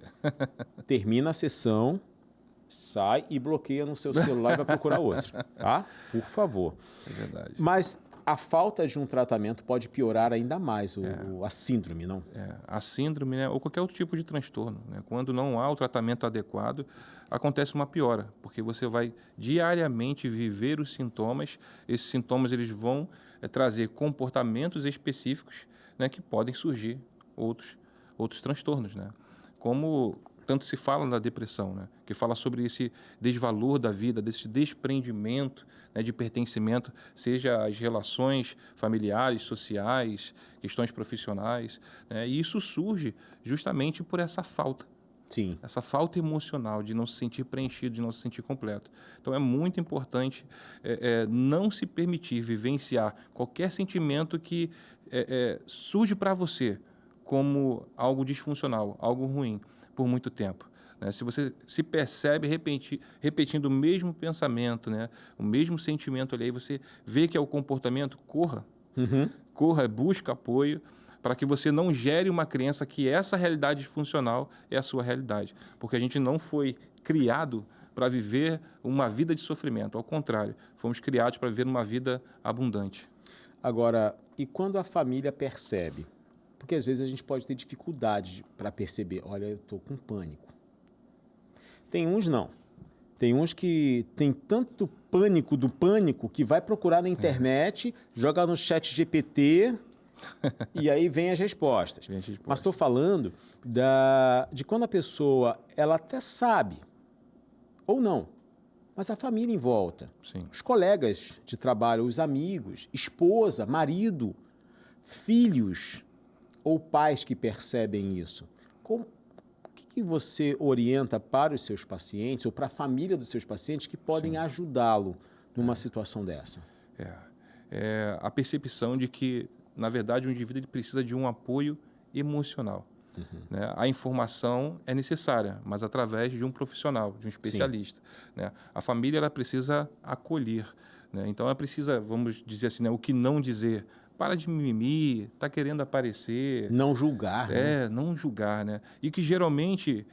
termina a sessão, sai e bloqueia no seu celular e vai procurar outro, tá? Por favor. É verdade. Mas a falta de um tratamento pode piorar ainda mais a síndrome, não? A síndrome, né, ou qualquer outro tipo de transtorno, né? Quando não há o tratamento adequado, acontece uma piora, porque você vai diariamente viver os sintomas. Esses sintomas eles vão trazer comportamentos específicos, né, que podem surgir outros transtornos, né? Como tanto se fala na depressão, né? Que fala sobre esse desvalor da vida, desse desprendimento, né, de pertencimento, seja as relações familiares, sociais, questões profissionais, né? E isso surge justamente por essa falta. Sim. Essa falta emocional de não se sentir preenchido, de não se sentir completo. Então, é muito importante não se permitir vivenciar qualquer sentimento que surge para você como algo disfuncional, algo ruim, por muito tempo. Né? Se você se percebe repetindo o mesmo pensamento, né? O mesmo sentimento ali, aí você vê que é o comportamento, corra. Corra, busca apoio, para que você não gere uma crença que essa realidade disfuncional é a sua realidade. Porque a gente não foi criado para viver uma vida de sofrimento. Ao contrário, fomos criados para viver uma vida abundante. Agora, e quando a família percebe? Porque às vezes a gente pode ter dificuldade para perceber, olha, eu estou com pânico. Tem uns não. Tem uns que tem tanto pânico do pânico que vai procurar na internet, joga no chat GPT e aí vem as respostas. Mas estou falando de quando a pessoa, ela até sabe, ou não, mas a família em volta, os colegas de trabalho, os amigos, esposa, marido, filhos ou pais que percebem isso. O que você orienta para os seus pacientes ou para a família dos seus pacientes que podem ajudá-lo numa situação dessa? É a percepção de que, na verdade, o indivíduo ele precisa de um apoio emocional. Né? A informação é necessária, mas através de um profissional, de um especialista. Né? A família ela precisa acolher. Né? Então, ela precisa, vamos dizer assim, né, o que não dizer. Para de mimimi, está querendo aparecer. Não julgar, né? Não julgar, né? E que geralmente,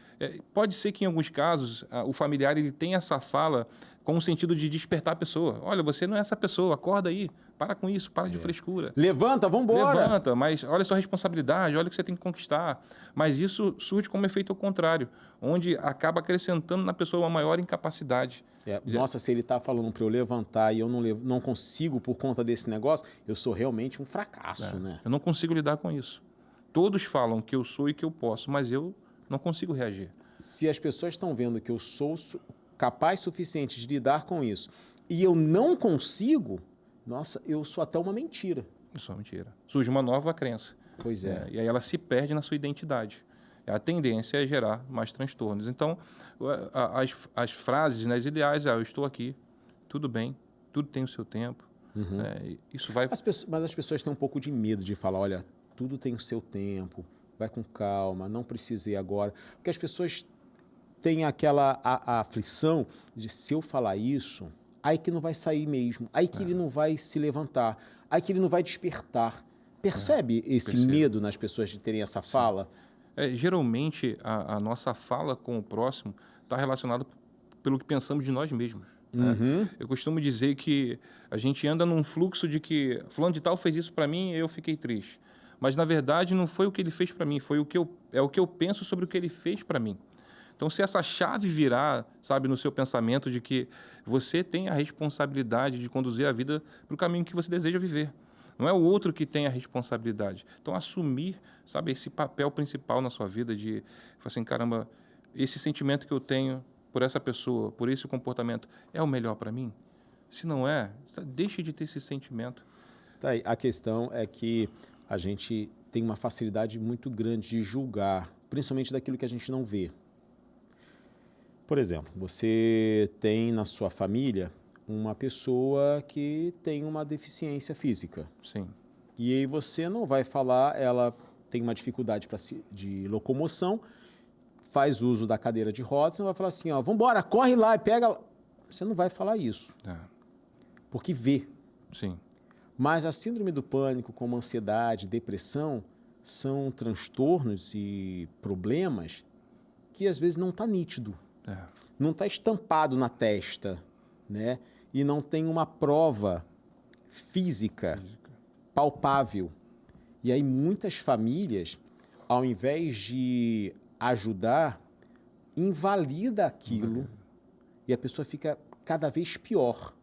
pode ser que em alguns casos, o familiar ele tem essa fala com o sentido de despertar a pessoa. Olha, você não é essa pessoa, acorda aí, para com isso, para de frescura. Levanta, vamos embora. Levanta, mas olha a sua responsabilidade, olha o que você tem que conquistar. Mas isso surge como efeito ao contrário, onde acaba acrescentando na pessoa uma maior incapacidade. Nossa, se ele está falando para eu levantar e eu não consigo por conta desse negócio, eu sou realmente um fracasso, né? Eu não consigo lidar com isso. Todos falam que eu sou e que eu posso, mas eu não consigo reagir. Se as pessoas estão vendo que eu sou capaz suficiente de lidar com isso e eu não consigo, nossa, eu sou até uma mentira. Isso é mentira. Surge uma nova crença. Pois é. E aí ela se perde na sua identidade. A tendência é gerar mais transtornos. Então, as frases, né, as ideais, eu estou aqui, tudo bem, tudo tem o seu tempo. Isso vai... Mas as pessoas têm um pouco de medo de falar, olha, tudo tem o seu tempo, vai com calma, não precisa ir agora. Porque as pessoas têm aquela a aflição de se eu falar isso, aí que não vai sair mesmo, aí que ele não vai se levantar, aí que ele não vai despertar. Percebe esse medo nas pessoas de terem essa fala? Geralmente, a nossa fala com o próximo está relacionada pelo que pensamos de nós mesmos. Né? Eu costumo dizer que a gente anda num fluxo de que fulano de tal fez isso para mim e eu fiquei triste. Mas, na verdade, não foi o que ele fez para mim, foi o que eu penso sobre o que ele fez para mim. Então, se essa chave virar, sabe, no seu pensamento de que você tem a responsabilidade de conduzir a vida para o caminho que você deseja viver. Não é o outro que tem a responsabilidade. Então, assumir, sabe, esse papel principal na sua vida de, falar assim, caramba, esse sentimento que eu tenho por essa pessoa, por esse comportamento, é o melhor para mim? Se não é, deixe de ter esse sentimento. Tá aí. A questão é que a gente tem uma facilidade muito grande de julgar, principalmente daquilo que a gente não vê. Por exemplo, você tem na sua família uma pessoa que tem uma deficiência física. Sim. E aí você não vai falar, ela tem uma dificuldade de locomoção, faz uso da cadeira de rodas, você não vai falar assim, ó, vamos embora, corre lá e pega. Você não vai falar isso, porque vê. Sim. Mas a síndrome do pânico, como ansiedade, depressão, são transtornos e problemas que às vezes não está nítido, não está estampado na testa, né? E não tem uma prova física palpável. E aí muitas famílias, ao invés de ajudar, invalida aquilo e a pessoa fica cada vez pior.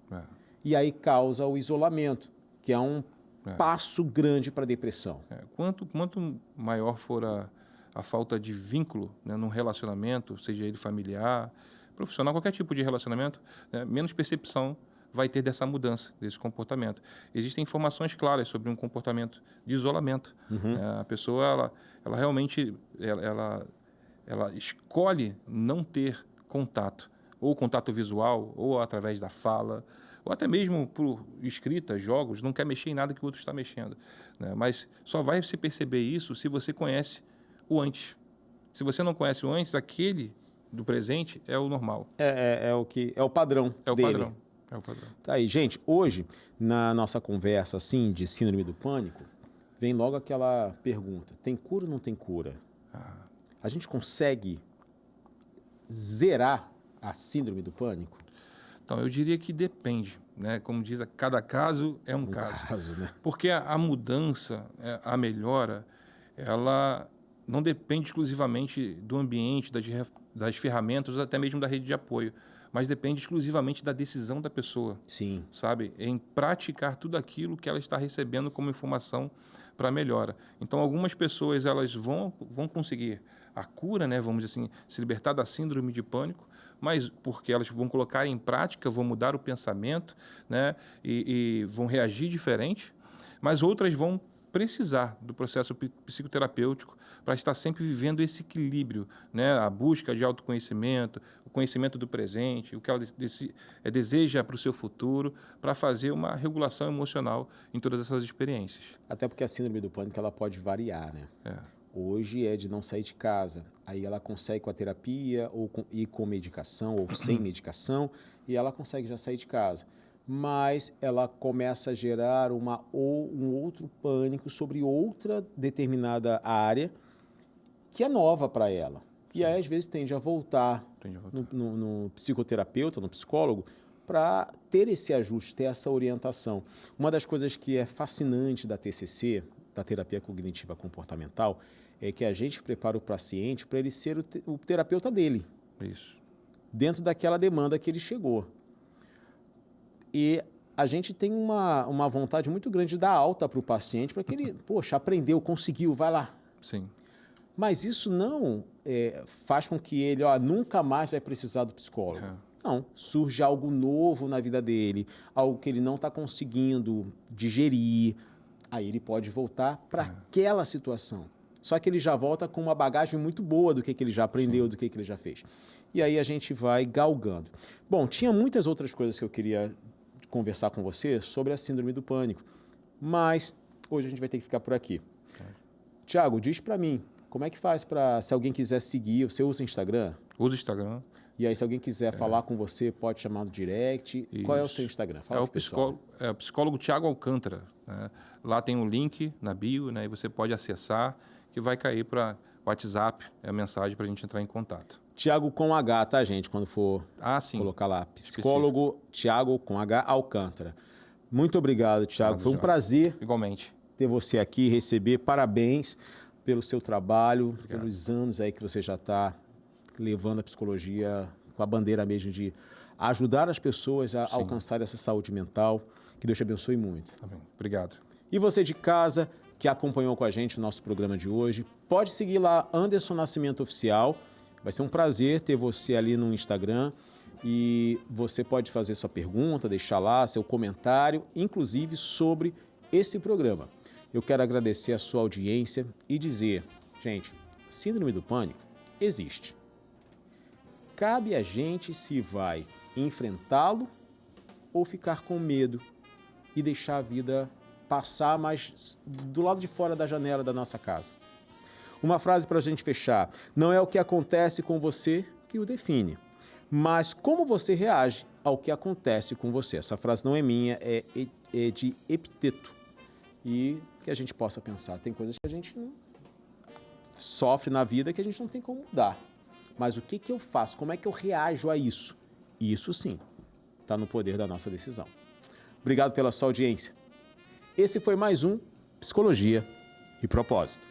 E aí causa o isolamento, que é um passo grande para a depressão. Quanto maior for a falta de vínculo, né, num relacionamento, seja ele familiar, profissional, qualquer tipo de relacionamento, né, menos percepção vai ter dessa mudança, desse comportamento. Existem informações claras sobre um comportamento de isolamento. A pessoa, ela realmente, ela escolhe não ter contato, ou contato visual, ou através da fala, ou até mesmo por escrita, jogos, não quer mexer em nada que o outro está mexendo. Né? Mas só vai se perceber isso se você conhece o antes. Se você não conhece o antes, aquele do presente é o normal. É o padrão É o dele. padrão. É o padrão. Tá aí, gente, hoje, na nossa conversa assim, de síndrome do pânico, vem logo aquela pergunta, tem cura ou não tem cura? A gente consegue zerar a síndrome do pânico? Então, eu diria que depende, né? Como diz, cada caso é um caso. Né? Porque a mudança, a melhora, ela não depende exclusivamente do ambiente, das ferramentas, até mesmo da rede de apoio, mas depende exclusivamente da decisão da pessoa. Sim. Sabe? Em praticar tudo aquilo que ela está recebendo como informação para melhora. Então, algumas pessoas elas vão conseguir a cura, né? Vamos dizer assim, se libertar da síndrome de pânico, mas porque elas vão colocar em prática, vão mudar o pensamento, né? E vão reagir diferente, mas outras vão precisar do processo psicoterapêutico para estar sempre vivendo esse equilíbrio, né? A busca de autoconhecimento, o conhecimento do presente, o que ela deseja para o seu futuro, para fazer uma regulação emocional em todas essas experiências. Até porque a síndrome do pânico ela pode variar, né? É. Hoje é de não sair de casa. Aí ela consegue com a terapia ou com medicação ou sem medicação e ela consegue já sair de casa. Mas ela começa a gerar um outro pânico sobre outra determinada área que é nova para ela. E aí, às vezes, tende a voltar no psicoterapeuta, no psicólogo, para ter esse ajuste, ter essa orientação. Uma das coisas que é fascinante da TCC, da terapia cognitiva comportamental, é que a gente prepara o paciente para ele ser o terapeuta dele. Isso. Dentro daquela demanda que ele chegou. E a gente tem uma vontade muito grande de dar alta para o paciente, para que ele, poxa, aprendeu, conseguiu, vai lá. Sim. Mas isso não faz com que ele nunca mais vai precisar do psicólogo. Não, surge algo novo na vida dele, algo que ele não está conseguindo digerir, aí ele pode voltar para aquela situação. Só que ele já volta com uma bagagem muito boa do que ele já aprendeu, do que ele já fez. E aí a gente vai galgando. Bom, tinha muitas outras coisas que eu queria conversar com você sobre a síndrome do pânico, mas hoje a gente vai ter que ficar por aqui. Tiago, diz para mim, como é que faz para, se alguém quiser seguir, você usa Instagram? Usa Instagram. E aí, se alguém quiser falar com você, pode chamar no direct. Isso. Qual é o seu Instagram? Fala o psicólogo Tiago Alcântara. Né? Lá tem um link na bio, né? E você pode acessar, que vai cair para WhatsApp, a mensagem para a gente entrar em contato. Tiago com H, tá, gente? Quando for colocar lá. Psicólogo Tiago com H Alcântara. Muito obrigado, Tiago. Foi um prazer igualmente ter você aqui, receber. Parabéns pelo seu trabalho, pelos anos aí que você já está levando a psicologia com a bandeira mesmo de ajudar as pessoas a alcançar essa saúde mental. Que Deus te abençoe muito. Amém. Obrigado. E você de casa que acompanhou com a gente o nosso programa de hoje, pode seguir lá Anderson Nascimento Oficial. Vai ser um prazer ter você ali no Instagram e você pode fazer sua pergunta, deixar lá seu comentário, inclusive sobre esse programa. Eu quero agradecer a sua audiência e dizer, gente, síndrome do pânico existe. Cabe a gente se vai enfrentá-lo ou ficar com medo e deixar a vida passar, mas do lado de fora da janela da nossa casa. Uma frase para a gente fechar. Não é o que acontece com você que o define, mas como você reage ao que acontece com você. Essa frase não é minha, é de Epiteto. E que a gente possa pensar. Tem coisas que a gente não sofre na vida que a gente não tem como mudar. Mas o que eu faço? Como é que eu reajo a isso? Isso sim, está no poder da nossa decisão. Obrigado pela sua audiência. Esse foi mais um Psicologia e Propósito.